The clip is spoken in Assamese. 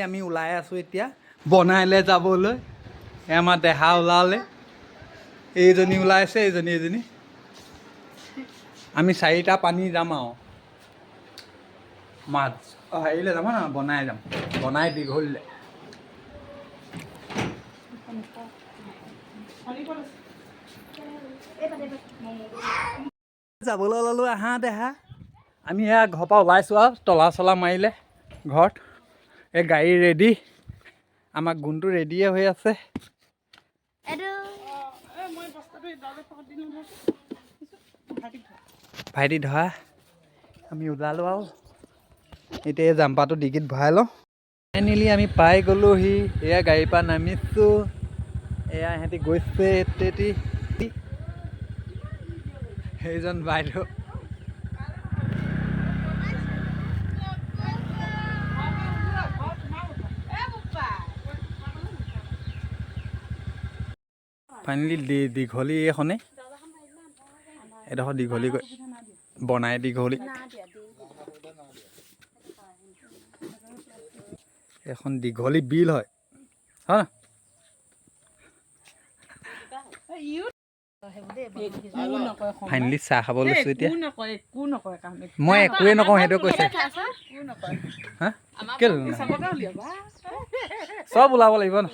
আমি ওলাই আছোঁ এতিয়া বনাইলৈ যাবলৈ। আমাৰ দেহা ওলালে, এইজনী ওলাইছে, এইজনী আমি 4টা পানী যাম আৰু মাছ হেৰিলৈ যাম ন, বনাই যাম, বনাই দীঘলীলে। যাবলৈ ওলালোঁ আহা দেহা। আমি এয়া ঘৰৰ পৰা ওলাইছোঁ আৰু তলা চলা মাৰিলে ঘৰত। এই গাড়ী ৰেডি, আমাৰ গুণটো ৰেডিয়ে হৈ আছে। ভাইটি ধৰা, আমি ওলালোঁ আৰু এতিয়া এই জাম্পাৰটো ডিকিত ভৰাই লওঁ। ফাইনেলি আমি পাই গ'লোহি। এয়া গাড়ীৰ পৰা নামিছোঁ, এয়া ইহঁতি গৈছে। সেইজন বাইদেউ ফাইনেলি দীঘলী এইখনে, এডোখৰ দীঘলী বনাই দীঘলী, এখন দীঘলী বিল হয় হা। ফাইনেলি চাহ খাব লৈছোঁ এতিয়া। মই একোৱে নকওঁ, সেইটো কৈছে হা। কেলৈ চব ওলাব লাগিব ন।